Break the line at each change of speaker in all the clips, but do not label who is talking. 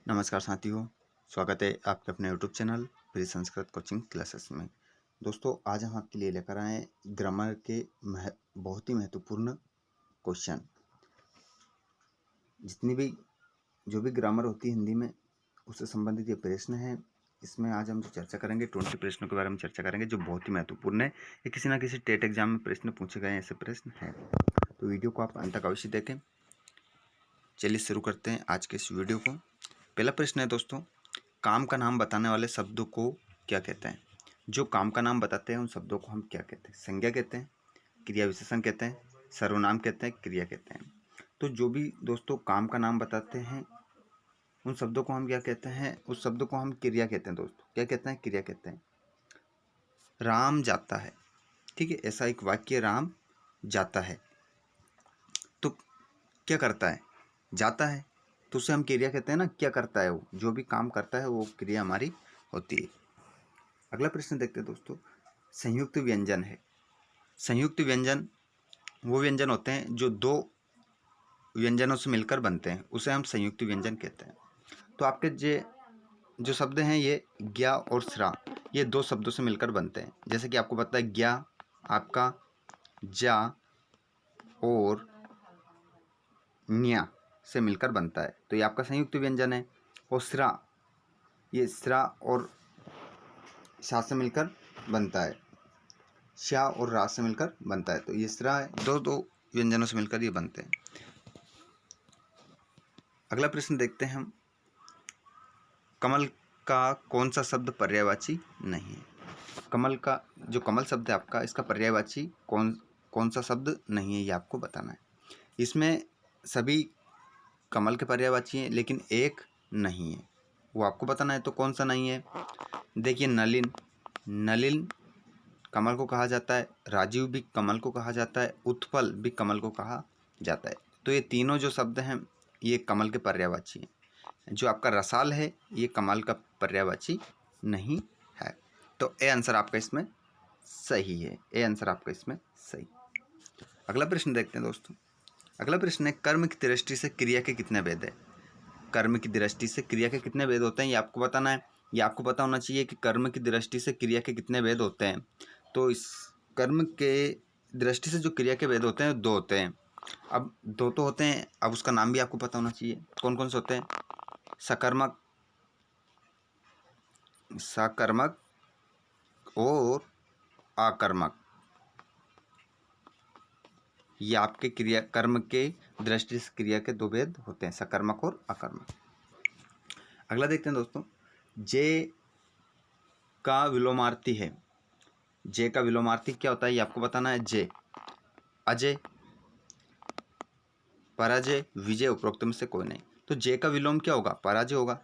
नमस्कार साथियों, स्वागत है आपके अपने YouTube channel pre Sanskrit coaching classes में। दोस्तों, आज हम आपके लिए लेकर आए ग्रामर के बहुत ही महत्वपूर्ण क्वेश्चन। जितनी भी जो भी ग्रामर होती है हिंदी में, उससे संबंधित ये प्रश्न है। इसमें आज हम जो चर्चा करेंगे 20 प्रश्नों के बारे में चर्चा करेंगे, जो बहुत ही महत्वपूर्ण है। ये किसी ना किसी टेट एग्जाम में प्रश्न पूछे गए ऐसे प्रश्न हैं। तो वीडियो को आप अंत तक अवश्य देखें। चलिए शुरू करते हैं आज के इस वीडियो को। पहला प्रश्न है दोस्तों, काम का नाम बताने वाले शब्दों को क्या कहते हैं? जो काम का नाम बताते हैं उन शब्दों को हम क्या कहते हैं? संज्ञा कहते हैं, क्रिया विशेषण कहते हैं, सर्वनाम कहते हैं, क्रिया कहते हैं। तो जो भी दोस्तों काम का नाम बताते हैं उन शब्दों को हम क्या कहते हैं? उस शब्दों को हम क्रिया कहते हैं दोस्तों। क्या कहते हैं? क्रिया कहते हैं। राम जाता है, ठीक है, ऐसा एक वाक्य, राम जाता है, तो क्या करता है? जाता है, तो उसे हम क्रिया कहते हैं ना। क्या करता है? वो जो भी काम करता है वो क्रिया हमारी होती है। अगला प्रश्न देखते हैं दोस्तों, संयुक्त व्यंजन है। संयुक्त व्यंजन वो व्यंजन होते हैं जो दो व्यंजनों से मिलकर बनते हैं, उसे हम संयुक्त व्यंजन कहते हैं। तो आपके जो शब्द हैं ये ज्ञा और श्रा, ये दो शब्दों से मिलकर बनते हैं। जैसे कि आपको पता है ज्ञा आपका जा और न्या से मिलकर बनता है, तो ये आपका संयुक्त व्यंजन है। और श्रा, ये श्रा और शा से मिलकर बनता है, शा और रा से मिलकर बनता है, तो ये श्रा है। दो व्यंजनों से मिलकर ये बनते हैं। अगला प्रश्न देखते हैं हम, कमल का कौन सा शब्द पर्यायवाची नहीं है? कमल का जो कमल शब्द है आपका, इसका पर्यायवाची कौन सा शब्द नहीं है, ये आपको बताना है। इसमें सभी कमल के पर्यायवाची हैं, लेकिन एक नहीं है, वो आपको बताना है। तो कौन सा नहीं है? देखिए, नलिन, नलिन कमल को कहा जाता है, राजीव भी कमल को कहा जाता है, उत्पल भी कमल को कहा जाता है। तो ये तीनों जो शब्द हैं ये कमल के पर्यायवाची हैं। जो आपका रसाल है ये कमल का पर्यायवाची नहीं है। तो ए आंसर आपका इसमें सही है। ए आंसर आपका इसमें सही। अगला प्रश्न देखते हैं दोस्तों। अगला प्रश्न है, कर्म की दृष्टि से क्रिया के कितने भेद है? कर्म की दृष्टि से क्रिया के कितने भेद होते हैं, ये आपको बताना है। ये आपको पता होना चाहिए कि कर्म की दृष्टि से क्रिया के कितने भेद होते हैं। तो इस कर्म के दृष्टि से जो क्रिया के भेद होते हैं दो होते हैं। अब दो तो होते हैं, अब उसका नाम भी आपको पता होना चाहिए। कौन कौन से होते हैं? सकर्मक, सकर्मक और आकर्मक। ये आपके क्रिया कर्म के दृष्टि से क्रिया के दो भेद होते हैं, सकर्मक और अकर्मक। अगला देखते हैं दोस्तों, जे का विलोमार्थी है। जे का विलोमार्थी क्या होता है ये आपको बताना है। जे अजय, पराजय, विजय, उपरोक्त में से कोई नहीं। तो जे का विलोम क्या होगा? पराजय होगा।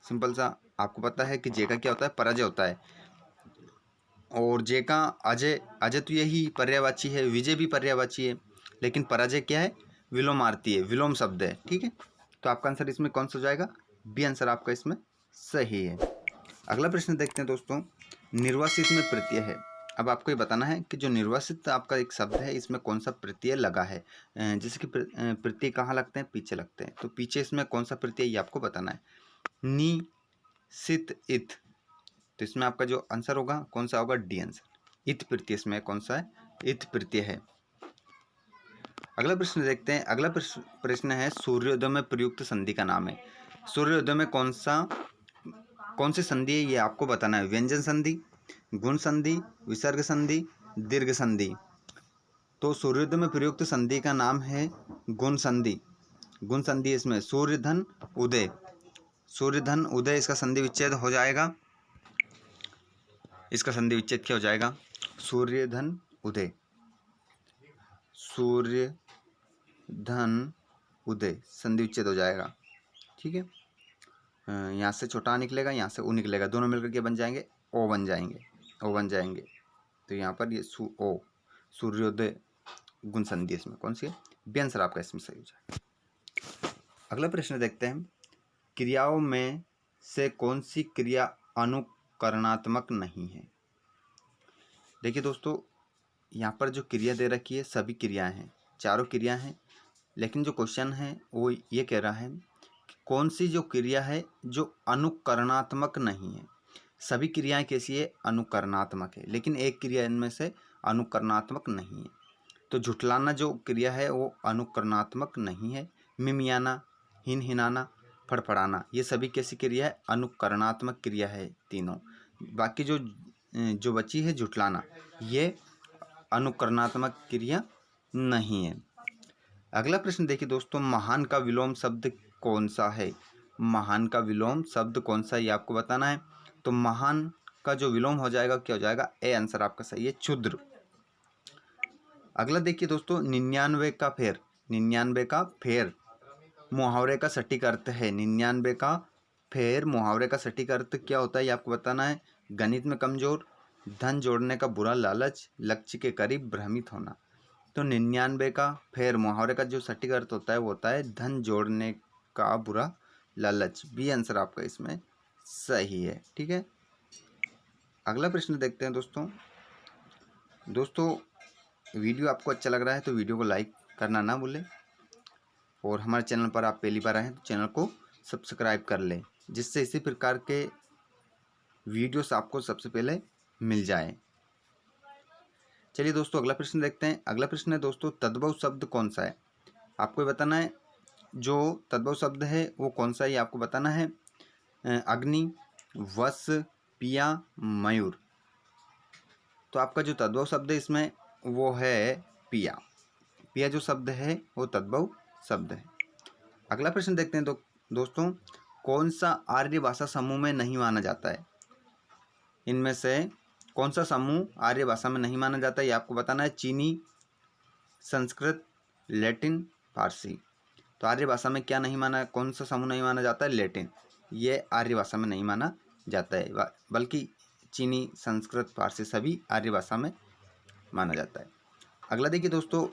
सिंपल सा, आपको पता है कि जे का क्या होता है? पराजय होता है। और जे का अजय, अजय तो यही पर्यायवाची है, विजय भी पर्यायवाची है, लेकिन पराजय क्या है? विलोमार्थी है, विलोम शब्द है, ठीक है। तो आपका आंसर इसमें कौन सा हो जाएगा? बी आंसर आपका इसमें सही है। अगला प्रश्न देखते हैं दोस्तों, निर्वासित में प्रत्यय है। अब आपको ये बताना है कि जो निर्वासित आपका एक शब्द है इसमें कौन सा प्रत्यय लगा है। जैसे कि प्रत्यय कहाँ लगते हैं? पीछे लगते हैं। तो पीछे इसमें कौन सा प्रत्यय ये आपको बताना है। नी, सित, इत, तो इसमें आपका जो आंसर होगा कौन सा होगा? D answer. इत प्रत्यय इसमें कौन सा है? इत प्रत्यय है। अगला प्रश्न देखते हैं। अगला प्रश्न है, सूर्योदय में प्रयुक्त संधि का नाम है। सूर्योदय में कौन सी संधि है ये आपको बताना है। व्यंजन संधि, गुण संधि, विसर्ग संधि, दीर्घ संधि। तो सूर्योदय में प्रयुक्त संधि का नाम है गुण संधि। गुण संधि इसमें सूर्य धन उदय, सूर्य धन उदय, इसका संधि विच्छेद हो जाएगा। इसका संधि विच्छेद क्या हो जाएगा? सूर्य धन उदय, सूर्य धन उदय, संधि विच्छेद हो जाएगा, ठीक है। यहाँ से छोटा निकलेगा, यहाँ से ओ निकलेगा, दोनों मिलकर के बन जाएंगे ओ बन जाएंगे, ओ बन जाएंगे। तो यहाँ पर ये ओ, सूर्योदय, गुण संधि इसमें कौन सी है? बी आंसर आपका इसमें सही हो जाएगा। अगला प्रश्न देखते हैं, क्रियाओं में से कौन सी क्रिया अनुकरणात्मक नहीं है? देखिए दोस्तों, यहाँ पर जो क्रिया दे रखी है सभी क्रियाएं हैं, चारों क्रिया हैं, लेकिन जो क्वेश्चन है वो ये कह रहा है कि कौन सी जो क्रिया है जो अनुकरणात्मक नहीं है? सभी क्रियाएं कैसी है? अनुकरणात्मक है, लेकिन एक क्रिया इनमें से अनुकरणात्मक नहीं है। तो झुठलाना जो क्रिया है वो अनुकरणात्मक नहीं है। मिमियाना, हिनहिनाना, फड़फड़ाना, ये सभी कैसी क्रिया है? अनुकरणात्मक क्रिया है तीनों। बाकी जो बची है झुठलाना, ये अनुकरणात्मक क्रिया नहीं है। अगला प्रश्न देखिए दोस्तों, महान का विलोम शब्द कौन सा है? महान का विलोम शब्द कौन सा है ये आपको बताना है। तो महान का जो विलोम हो जाएगा क्या हो जाएगा? ए आंसर आपका सही है, क्षुद्र। अगला देखिए दोस्तों, 99 का फेर। 99 का फेर मुहावरे का सटीक अर्थ है। 99 का फेर मुहावरे का सटीक अर्थ क्या होता है ये आपको बताना है। गणित में कमजोर, धन जोड़ने का बुरा लालच, लक्ष्य के करीब भ्रमित होना। तो 99 का फेर मुहावरे का जो सटीक अर्थ होता है वो होता है धन जोड़ने का बुरा लालच। बी आंसर आपका इसमें सही है। ठीक है, अगला प्रश्न देखते हैं दोस्तों वीडियो आपको अच्छा लग रहा है तो वीडियो को लाइक करना ना भूलें, और हमारे चैनल पर आप पहली बार आए हैं तो चैनल को सब्सक्राइब कर लें, जिससे इसी प्रकार के वीडियोस आपको सबसे पहले मिल जाए। चलिए दोस्तों अगला प्रश्न देखते हैं। अगला प्रश्न है दोस्तों, तद्भव शब्द कौन सा है? आपको बताना है जो तद्भव शब्द है वो कौन सा है, ये आपको बताना है। अग्नि, वश, पिया, मयूर। तो आपका जो तद्भव शब्द है इसमें वो है पिया। पिया जो शब्द है वो तद्भव शब्द है। अगला प्रश्न देखते हैं दोस्तों, कौन सा आर्य भाषा समूह में नहीं माना जाता है? इनमें से कौन सा समूह आर्य भाषा में नहीं माना जाता है ये आपको बताना है। चीनी, संस्कृत, लैटिन, फारसी। तो आर्य भाषा में क्या नहीं माना, कौन सा समूह नहीं माना जाता है? लैटिन। ये आर्य भाषा में नहीं माना जाता है, बल्कि चीनी, संस्कृत, फारसी सभी आर्य भाषा में माना जाता है। अगला देखिए दोस्तों,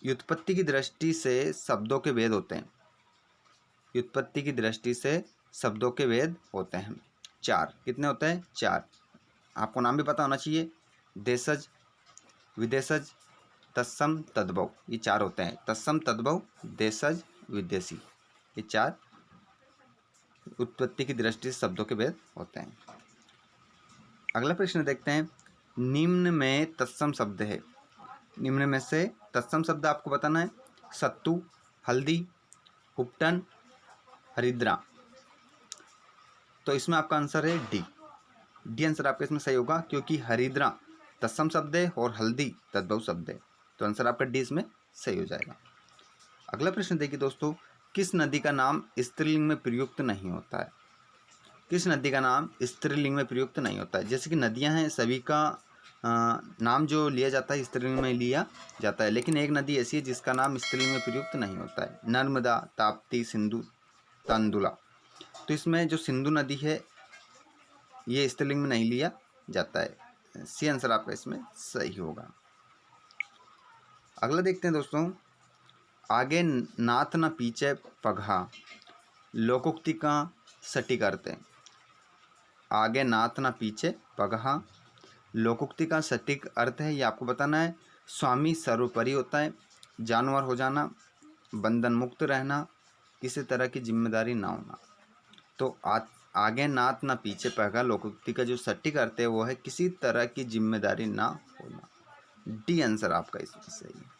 व्युत्पत्ति की दृष्टि से शब्दों के भेद होते हैं। व्युत्पत्ति की दृष्टि से शब्दों के भेद होते हैं 4। कितने होते हैं? 4। आपको नाम भी पता होना चाहिए। देशज, विदेशज, तत्सम, तद्भव, ये 4 होते हैं। तत्सम, तद्भव, देशज, विदेशी, ये 4 उत्पत्ति की दृष्टि से शब्दों के भेद होते हैं। अगला प्रश्न देखते हैं, निम्न में तत्सम शब्द है। निम्न में से तत्सम शब्द आपको बताना है। सत्तू, हल्दी, उपटन, हरिद्रा। तो इसमें आपका आंसर है डी। डी आंसर आपका इसमें सही होगा, क्योंकि हरिद्रा तत्सम शब्द है और हल्दी तद्भव शब्द है। तो आंसर आपका डी इसमें सही हो जाएगा। अगला प्रश्न देखिए दोस्तों, किस नदी का नाम स्त्रीलिंग में प्रयुक्त नहीं होता है? किस नदी का नाम स्त्रीलिंग में प्रयुक्त नहीं होता है? जैसे कि नदियां हैं सभी का नाम जो लिया जाता है स्त्रीलिंग में लिया जाता है, लेकिन एक नदी ऐसी है जिसका नाम स्त्रीलिंग में प्रयुक्त नहीं होता है। नर्मदा, ताप्ती, सिंधु, तंदुला। तो इसमें जो सिंधु नदी है ये स्त्रीलिंग में नहीं लिया जाता है। सी आंसर आपका इसमें सही होगा। अगला देखते हैं दोस्तों, आगे नाथ न पीछे पगहा, लोकोक्ति का सटीक अर्थ है। आगे नाथ न पीछे पगहा, लोकोक्ति का सटीक अर्थ है, ये आपको बताना है। स्वामी सर्वोपरि होता है, जानवर हो जाना, बंधन मुक्त रहना, किसी तरह की जिम्मेदारी ना होना। तो आगे नाथ ना पीछे पगा, लोकोक्ति का जो सटीक अर्थ है वो है किसी तरह की जिम्मेदारी ना होना। डी आंसर आपका इसमें सही है।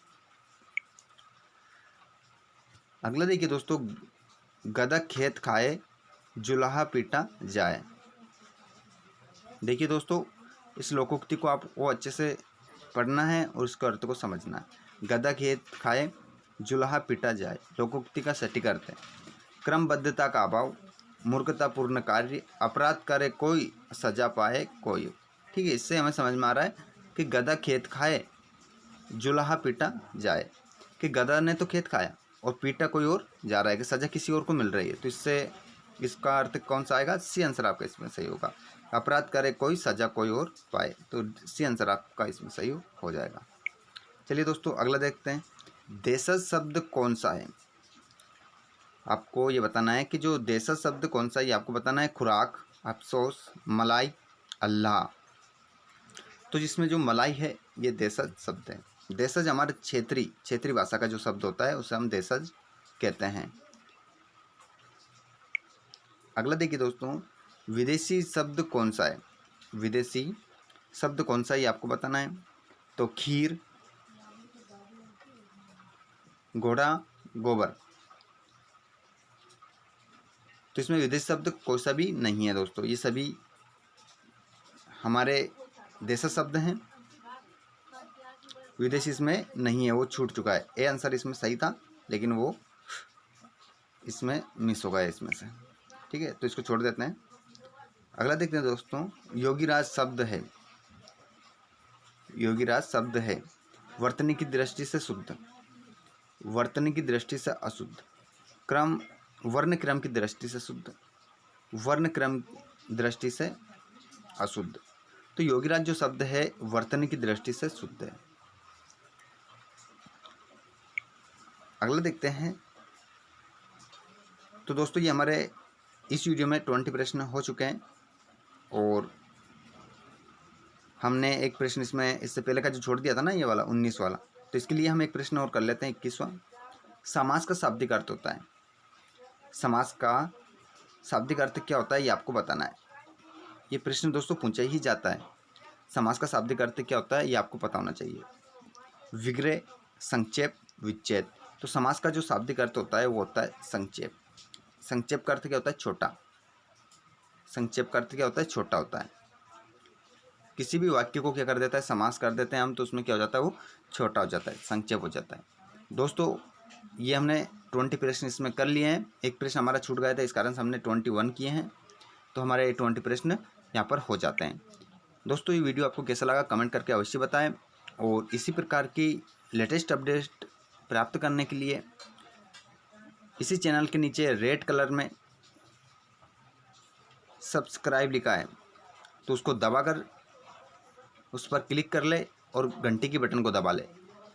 अगला देखिए दोस्तों, गधा खेत खाए, जुलाहा पीटा जाए। देखिए दोस्तों, इस लोकोक्ति को आपको अच्छे से पढ़ना है और उसके अर्थ को समझना है। गधा खेत खाए, जुलाहा पीटा जाए, लोकोक्ति का सटीक अर्थ है क्रमबद्धता का अभाव, मूर्खतापूर्ण कार्य, अपराध करे कोई, सजा पाए कोई। ठीक है, इससे हमें समझ में आ रहा है कि गधा खेत खाए, जुलाहा पीटा जाए, कि गधा ने तो खेत खाया और पीटा कोई और जा रहा है, कि सजा किसी और को मिल रही है। तो इससे इसका अर्थ कौन सा आएगा? सी आंसर आपका इसमें सही होगा। अपराध करे कोई, सजा कोई और पाए, तो सी आंसर आपका इसमें सही हो जाएगा। चलिए दोस्तों अगला देखते हैं, देशज शब्द कौन सा है? आपको ये बताना है कि जो देशज शब्द कौन सा है, ये आपको बताना है। खुराक, अफसोस, मलाई, अल्लाह। तो जिसमें जो मलाई है ये देशज शब्द है। देशज हमारे क्षेत्रीय भाषा का जो शब्द होता है उसे हम देशज कहते हैं। अगला देखिए दोस्तों, विदेशी शब्द कौन सा है? विदेशी शब्द कौन सा है ये आपको बताना है। तो खीर, घोड़ा, गोबर। तो इसमें विदेशी शब्द कोई सा भी नहीं है दोस्तों, ये सभी हमारे देशी शब्द हैं। विदेशी इसमें नहीं है, वो छूट चुका है। ए आंसर इसमें सही था, लेकिन वो इसमें मिस हो गया इसमें से। ठीक है, तो इसको छोड़ देते हैं। अगला देखते हैं दोस्तों, योगीराज शब्द है। योगीराज शब्द है वर्तनी की दृष्टि से शुद्ध, वर्तनी की दृष्टि से अशुद्ध, क्रम वर्ण क्रम की दृष्टि से शुद्ध, वर्ण क्रम दृष्टि से अशुद्ध। तो योगीराज जो शब्द है वर्तनी की दृष्टि से शुद्ध है। अगला देखते हैं। तो दोस्तों ये हमारे इस वीडियो में 20 प्रश्न हो चुके हैं, और हमने एक प्रश्न इसमें इससे पहले का जो छोड़ दिया था ना, ये वाला 19 वाला, तो इसके लिए हम एक प्रश्न और कर लेते हैं, 21वां। समास का शाब्दिक अर्थ होता है। समास का शाब्दिक अर्थ क्या होता है ये आपको बताना है। ये प्रश्न दोस्तों पूछा ही जाता है। समास का शाब्दिक अर्थ क्या होता है ये आपको पता होना चाहिए। विग्रह, संक्षेप, विच्छेद। तो समास का जो शाब्दिक अर्थ होता है वो होता है संक्षेप। संक्षेप का अर्थ क्या होता है? छोटा। संक्षेप का अर्थ क्या होता है? छोटा होता है। किसी भी वाक्य को क्या कर देता है? समास कर देते हैं हम, तो उसमें क्या हो जाता है? वो छोटा हो जाता है, संक्षेप हो जाता है। दोस्तों ये हमने 20 प्रश्न इसमें कर लिए हैं। एक प्रश्न हमारा छूट गया था, इस कारण से हमने 21 किए हैं, तो हमारे 20 प्रश्न यहाँ पर हो जाते हैं। दोस्तों ये वीडियो आपको कैसा लगा कमेंट करके अवश्य बताएं, और इसी प्रकार की लेटेस्ट अपडेट प्राप्त करने के लिए इसी चैनल के नीचे रेड कलर में सब्सक्राइब लिखा है, तो उसको दबाकर उस पर क्लिक कर ले और घंटी की बटन को दबा ले,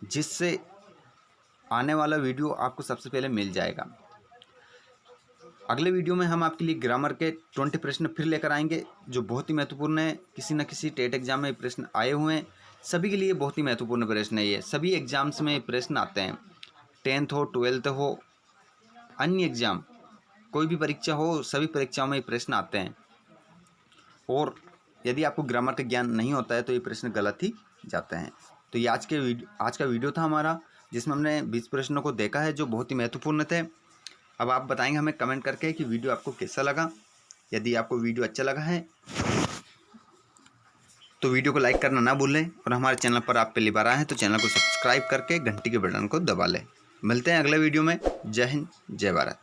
जिससे आने वाला वीडियो आपको सबसे पहले मिल जाएगा। अगले वीडियो में हम आपके लिए ग्रामर के 20 प्रश्न फिर लेकर आएंगे, जो बहुत ही महत्वपूर्ण है। किसी न किसी टेट एग्जाम में प्रश्न आए हुए हैं, सभी के लिए बहुत ही महत्वपूर्ण प्रश्न है ये। सभी एग्जाम्स में प्रश्न आते हैं, 10th हो, 12th हो, अन्य एग्जाम कोई भी परीक्षा हो, सभी परीक्षाओं में ये प्रश्न आते हैं। और यदि आपको ग्रामर का ज्ञान नहीं होता है तो ये प्रश्न गलत ही जाते हैं। तो ये आज का वीडियो था हमारा, जिसमें हमने 20 प्रश्नों को देखा है जो बहुत ही महत्वपूर्ण थे। अब आप बताएंगे हमें कमेंट करके कि वीडियो आपको कैसा लगा। यदि आपको वीडियो अच्छा लगा है तो वीडियो को लाइक करना ना भूलें, और हमारे चैनल पर आप पहली बार आए हैं तो चैनल को सब्सक्राइब करके घंटी के बटन को दबा लें। मिलते हैं अगले वीडियो में। जय हिंद, जय भारत।